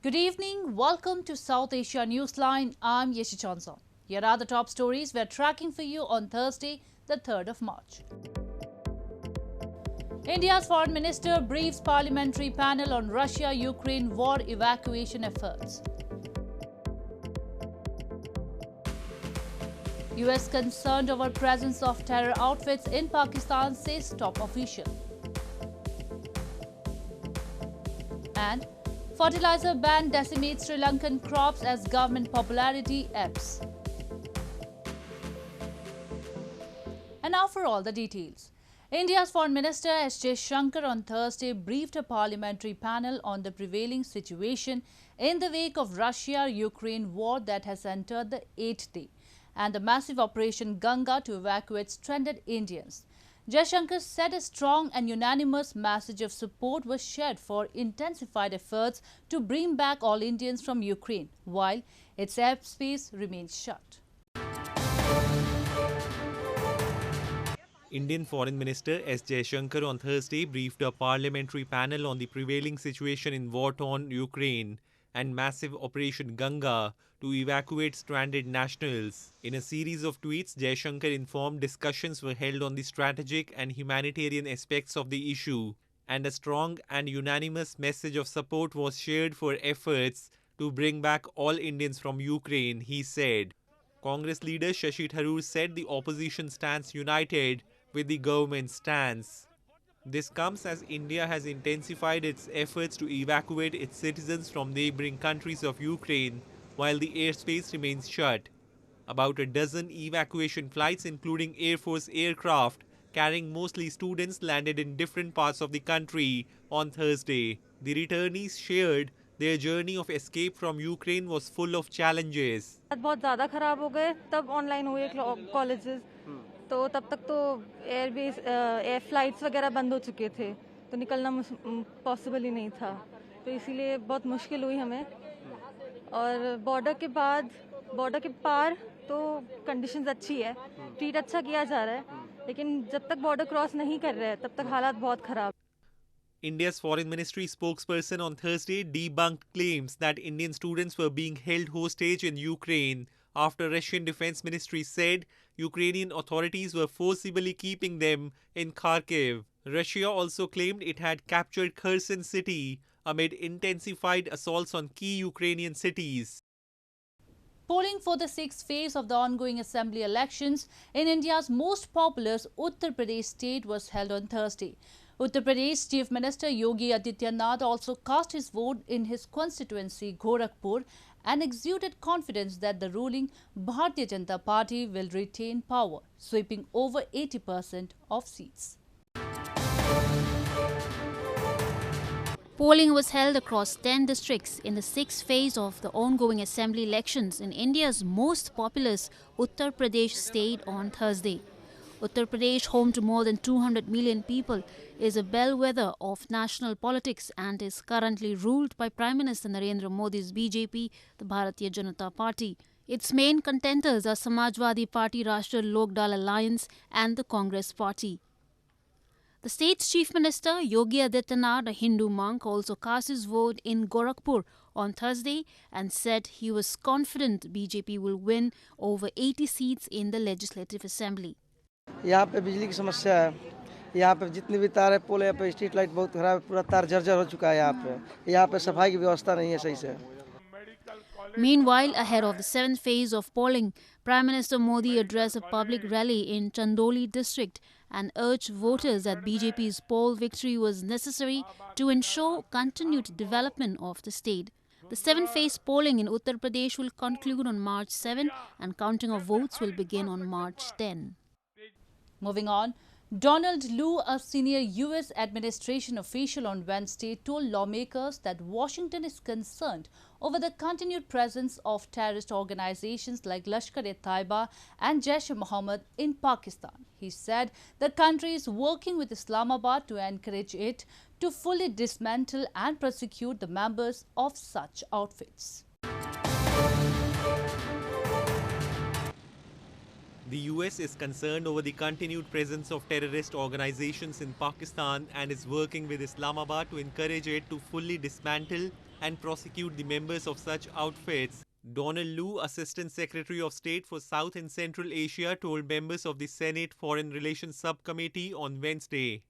Good evening. Welcome to South Asia Newsline. I'm Yeshi Johnson. Here are the top stories we're tracking for you on Thursday, the 3rd of March. India's Foreign Minister briefs parliamentary panel on Russia-Ukraine war evacuation efforts. US concerned over presence of terror outfits in Pakistan, says top official. And fertilizer ban decimates Sri Lankan crops as government popularity ebbs. And now for all the details. India's Foreign Minister S. Jaishankar on Thursday briefed a parliamentary panel on the prevailing situation in the wake of Russia-Ukraine war that has entered the 8th day and the massive Operation Ganga to evacuate stranded Indians. Jaishankar said a strong and unanimous message of support was shared for intensified efforts to bring back all Indians from Ukraine, while its airspace remains shut. Indian Foreign Minister S. Jaishankar on Thursday briefed a parliamentary panel on the prevailing situation in war-torn Ukraine and massive Operation Ganga to evacuate stranded nationals. In a series of tweets, Jaishankar informed discussions were held on the strategic and humanitarian aspects of the issue, and a strong and unanimous message of support was shared for efforts to bring back all Indians from Ukraine, he said. Congress leader Shashi Tharoor said the opposition stands united with the government's stance. This comes as India has intensified its efforts to evacuate its citizens from neighboring countries of Ukraine while the airspace remains shut. About a dozen evacuation flights, including Air Force aircraft carrying mostly students, landed in different parts of the country on Thursday. The returnees shared their journey of escape from Ukraine was full of challenges. बहुत ज़्यादा खराब हो गए तब online हुए colleges तो तब तक तो एयर फ्लाइट्स वगैरह बंद हो चुके थे तो निकलना पॉसिबल ही नहीं था तो इसीलिए बहुत मुश्किल हुई हमें और बॉर्डर के पार तो कंडीशंस अच्छी है ट्रीट अच्छा किया जा रहा है लेकिन जब तक बॉर्डर क्रॉस नहीं कर रहे हैं तब तक हालात बहुत खराब. India's Foreign Ministry spokesperson on Thursday debunked claims that Indian students were being held hostage in Ukraine after Russian Defense Ministry said Ukrainian authorities were forcibly keeping them in Kharkiv. Russia also claimed it had captured Kherson city amid intensified assaults on key Ukrainian cities. Polling for the 6th phase of the ongoing assembly elections in India's most populous Uttar Pradesh state was held on Thursday. Uttar Pradesh Chief Minister Yogi Adityanath also cast his vote in his constituency Gorakhpur and exuded confidence that the ruling Bharatiya Janata Party will retain power, sweeping over 80% of seats. Polling was held across 10 districts in the 6th phase of the ongoing assembly elections in India's most populous Uttar Pradesh state on Thursday. Uttar Pradesh, home to more than 200 million people, is a bellwether of national politics and is currently ruled by Prime Minister Narendra Modi's BJP, the Bharatiya Janata Party. Its main contenders are Samajwadi Party, Rashtriya Lok Dal Alliance and the Congress Party. The state's Chief Minister Yogi Adityanath, a Hindu monk, also cast his vote in Gorakhpur on Thursday and said he was confident BJP will win over 80 seats in the Legislative Assembly. यहाँ पे बिजली की समस्या है यहाँ पे जितनी भी तार है पोल यहाँ पे स्ट्रीट लाइट बहुत खराब है पूरा तार जर्जर हो चुका है यहाँ पे सफाई की व्यवस्था नहीं है सही से. Meanwhile, ahead of the 7th phase of polling, Prime Minister Modi addressed a public rally in Chandoli district and urged voters that BJP's poll victory was necessary to ensure continued development of the state. The 7th phase polling in Uttar Pradesh will conclude on March 7 and counting of votes will begin on March 10. Moving on, Donald Lu, a senior U.S. administration official on Wednesday, told lawmakers that Washington is concerned over the continued presence of terrorist organizations like Lashkar-e-Taiba and Jaish-e-Muhammad in Pakistan. He said the country is working with Islamabad to encourage it to fully dismantle and prosecute the members of such outfits. The US is concerned over the continued presence of terrorist organizations in Pakistan and is working with Islamabad to encourage it to fully dismantle and prosecute the members of such outfits. Donald Lu, Assistant Secretary of State for South and Central Asia, told members of the Senate Foreign Relations Subcommittee on Wednesday.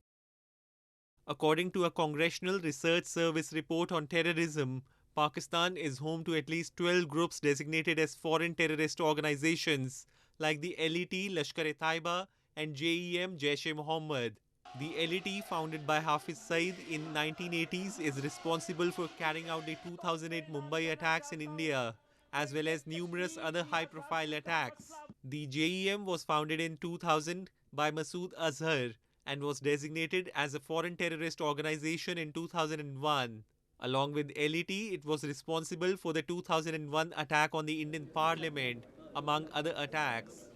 According to a Congressional Research Service report on terrorism, Pakistan is home to at least 12 groups designated as foreign terrorist organizations like the LET, Lashkar-e-Taiba and Jaish-e-Muhammad. The LET, founded by Hafiz Saeed in 1980s, is responsible for carrying out the 2008 Mumbai attacks in India, as well as numerous other high-profile attacks. The JEM was founded in 2000 by Masood Azhar and was designated as a foreign terrorist organization in 2001. Along with LET, it was responsible for the 2001 attack on the Indian Parliament, among other attacks.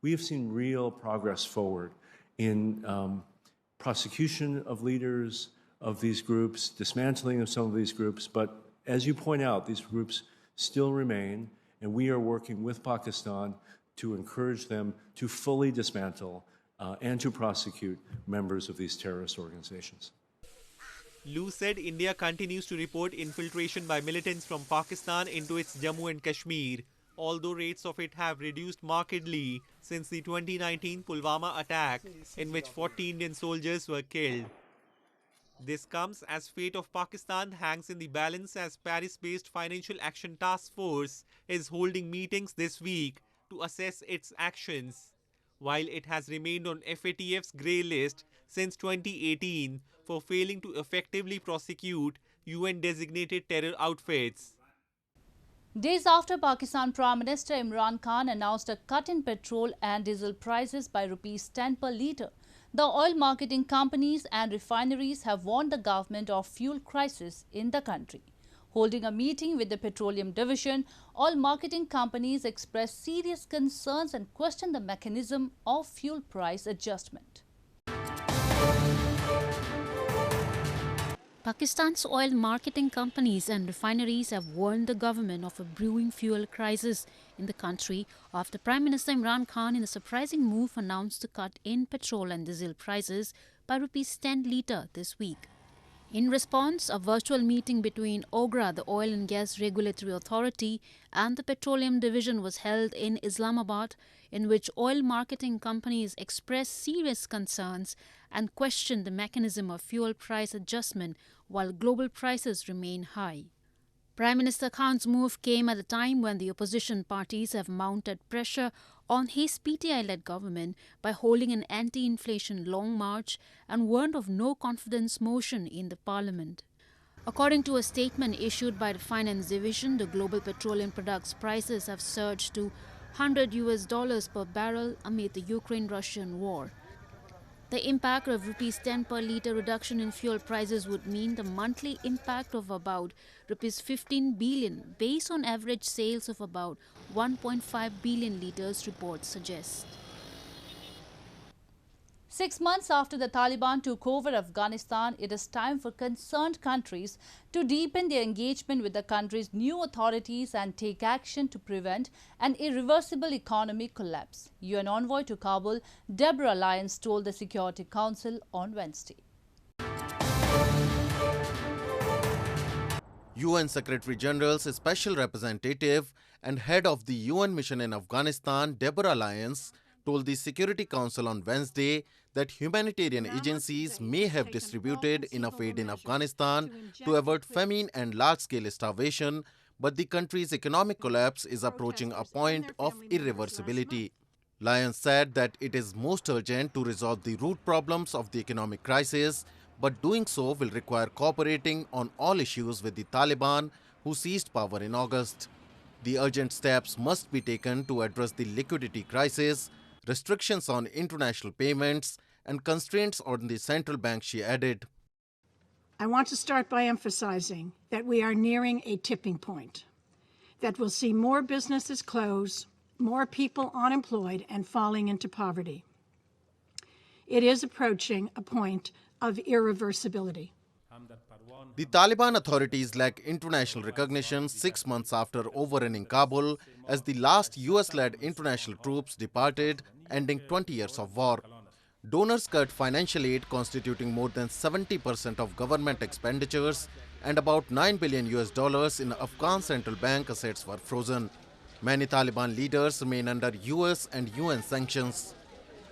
We have seen real progress forward in prosecution of leaders of these groups, dismantling of some of these groups, but as you point out, these groups still remain, and we are working with Pakistan to encourage them to fully dismantle and to prosecute members of these terrorist organizations. Lu said India continues to report infiltration by militants from Pakistan into its Jammu and Kashmir, although rates of it have reduced markedly since the 2019 Pulwama attack, in which 40 Indian soldiers were killed. This comes as fate of Pakistan hangs in the balance as Paris-based Financial Action Task Force is holding meetings this week to assess its actions, while it has remained on FATF's grey list since 2018 for failing to effectively prosecute UN-designated terror outfits. Days after Pakistan Prime Minister Imran Khan announced a cut in petrol and diesel prices by Rs 10 per litre, the oil marketing companies and refineries have warned the government of fuel crisis in the country. Holding a meeting with the Petroleum Division, oil marketing companies expressed serious concerns and questioned the mechanism of fuel price adjustment. Pakistan's oil marketing companies and refineries have warned the government of a brewing fuel crisis in the country after Prime Minister Imran Khan, in a surprising move, announced a cut in petrol and diesel prices by Rs 10 litre this week. In response, a virtual meeting between OGRA, the Oil and Gas Regulatory Authority, and the Petroleum Division was held in Islamabad, in which oil marketing companies expressed serious concerns and questioned the mechanism of fuel price adjustment while global prices remain high. Prime Minister Khan's move came at a time when the opposition parties have mounted pressure on his PTI-led government by holding an anti-inflation long march and warned of no confidence motion in the parliament. According to a statement issued by the Finance Division, the global petroleum products prices have surged to $100 per barrel amid the Ukraine-Russian war. The impact of Rs 10 per litre reduction in fuel prices would mean the monthly impact of about Rs 15 billion, based on average sales of about 1.5 billion litres, reports suggest. 6 months after the Taliban took over Afghanistan, it is time for concerned countries to deepen their engagement with the country's new authorities and take action to prevent an irreversible economic collapse. UN envoy to Kabul, Deborah Lyons, told the Security Council on Wednesday. UN Secretary General's Special Representative and head of the UN mission in Afghanistan, Deborah Lyons, told the Security Council on Wednesday that humanitarian agencies may have distributed enough aid in Afghanistan to avert famine and large-scale starvation, but the country's economic collapse is approaching a point of irreversibility. Lyons said that it is most urgent to resolve the root problems of the economic crisis, but doing so will require cooperating on all issues with the Taliban, who seized power in August. The urgent steps must be taken to address the liquidity crisis, restrictions on international payments, and constraints on the central bank, she added. I want to start by emphasizing that we are nearing a tipping point that will see more businesses close, more people unemployed and falling into poverty. It is approaching a point of irreversibility. The Taliban authorities lack international recognition 6 months after overrunning Kabul as the last US-led international troops departed, ending 20 years of war. Donors cut financial aid constituting more than 70% of government expenditures and about $9 billion in Afghan central bank assets were frozen. Many Taliban leaders remain under US and UN sanctions.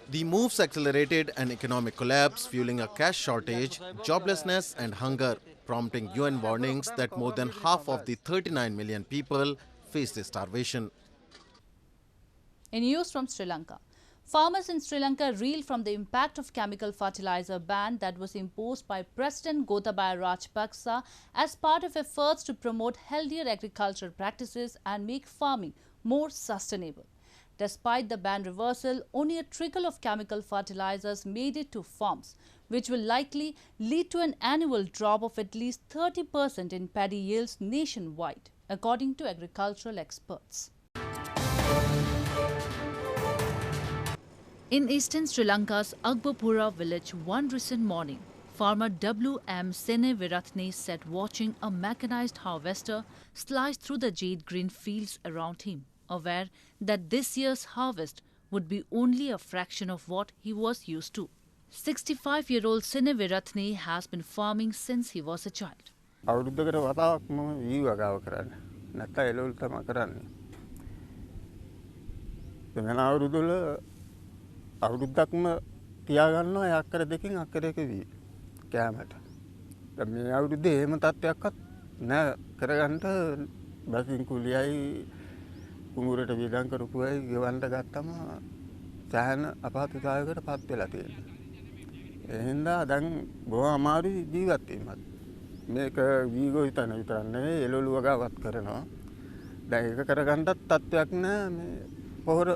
The moves accelerated an economic collapse, fueling a cash shortage, joblessness and hunger, prompting UN warnings that more than half of the 39 million people faced starvation. In news from Sri Lanka, farmers in Sri Lanka reel from the impact of chemical fertilizer ban that was imposed by President Gotabaya Rajapaksa as part of efforts to promote healthier agricultural practices and make farming more sustainable. Despite the ban reversal, only a trickle of chemical fertilizers made it to farms, which will likely lead to an annual drop of at least 30% in paddy yields nationwide, according to agricultural experts. In eastern Sri Lanka's Akbapura village one recent morning, farmer W.M. Seneviratne sat watching a mechanized harvester slice through the jade-green fields around him, aware that this year's harvest would be only a fraction of what he was used to. 65-year-old Seneviratne has been farming since he was a child. අවුරුද්දක්ම තියාගන්නවා ඒ අක්කර දෙකෙන් අක්කරයක වී කෑමට. දැන් මේ අවුරුද්දේ එහෙම තත්ත්වයක්වත් නෑ කරගන්න බසින් කුලියයි කුඹුරට වියදම් කරපුවයි ගෙවන්න ගත්තම සෑහෙන අපහසුතාවයකට පත් වෙලා තියෙනවා. ඒ හින්දා දැන් බොහොම අමාරුයි ජීවත් වීමත්. මේක වීගෝ හිතන විතරක් නෙවෙයි එළවලු වගාවත් කරනවා. දැන් ඒක කරගන්නත් තත්ත්වයක් නෑ මේ පොහොර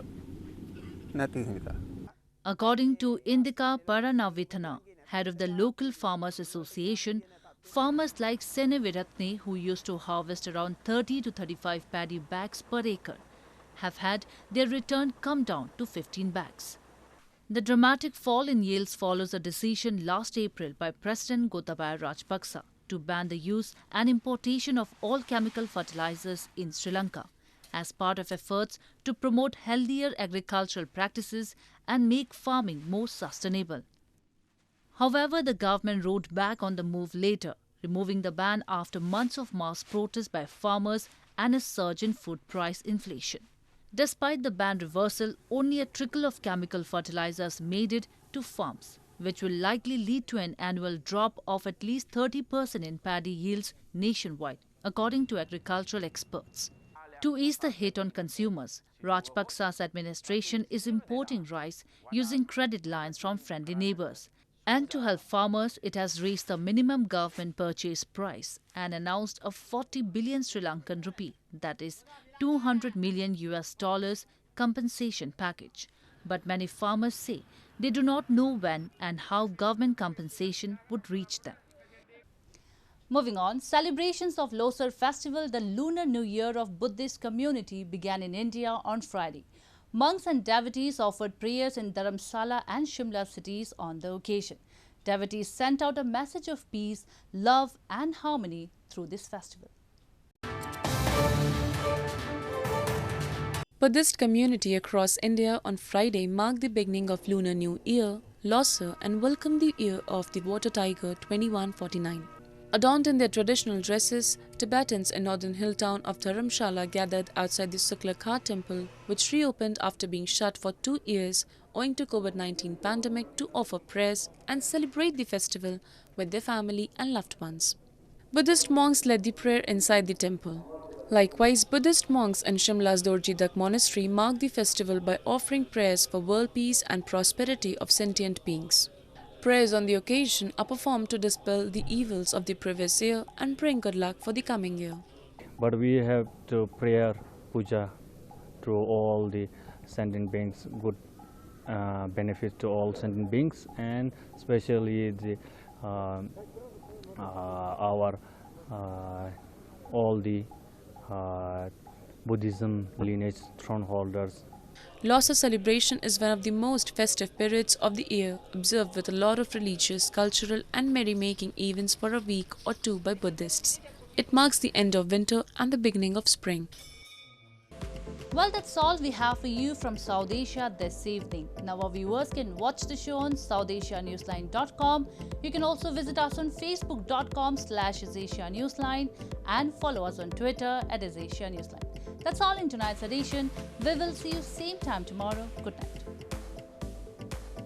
නැති හින්දා. According to Indika Paranavithana, head of the local Farmers Association, farmers like Seneviratne, who used to harvest around 30 to 35 paddy bags per acre, have had their return come down to 15 bags. The dramatic fall in yields follows a decision last April by President Gotabaya Rajapaksa to ban the use and importation of all chemical fertilizers in Sri Lanka, as part of efforts to promote healthier agricultural practices and make farming more sustainable. However, the government rode back on the move later, removing the ban after months of mass protests by farmers and a surge in food price inflation. Despite the ban reversal, only a trickle of chemical fertilizers made it to farms, which will likely lead to an annual drop of at least 30% in paddy yields nationwide, according to agricultural experts. To ease the hit on consumers, Rajapaksa's administration is importing rice using credit lines from friendly neighbours. And to help farmers, it has raised the minimum government purchase price and announced a 40 billion Sri Lankan rupee, that is $200 million compensation package. But many farmers say they do not know when and how government compensation would reach them. Moving on, celebrations of Losar festival, the Lunar New Year of Buddhist community, began in India on Friday. Monks and devotees offered prayers in Dharamsala and Shimla cities on the occasion. Devotees sent out a message of peace, love and harmony through this festival. Buddhist community across India on Friday marked the beginning of Lunar New Year, Losar, and welcomed the year of the water tiger 2149. Adorned in their traditional dresses, Tibetans in northern hill town of Dharamshala gathered outside the Sukla temple, which reopened after being shut for 2 years owing to COVID-19 pandemic, to offer prayers and celebrate the festival with their family and loved ones. Buddhist monks led the prayer inside the temple. Likewise, Buddhist monks in Shimla's Dorjidak monastery marked the festival by offering prayers for world peace and prosperity of sentient beings. Prayers on the occasion are performed to dispel the evils of the previous year and bring good luck for the coming year. But we have to prayer puja to all the sentient beings, good benefit to all sentient beings, and especially the all the Buddhism lineage throne holders. Losar celebration is one of the most festive periods of the year, observed with a lot of religious, cultural and merrymaking events for a week or two by Buddhists. It marks the end of winter and the beginning of spring. Well, that's all we have for you from South Asia this evening. Now our viewers can watch the show on southasianewsline.com. You can also visit us on facebook.com/AsAsiaNewsline and follow us on Twitter @AsAsiaNewsline. That's all in tonight's edition. We will see you same time tomorrow. Good night.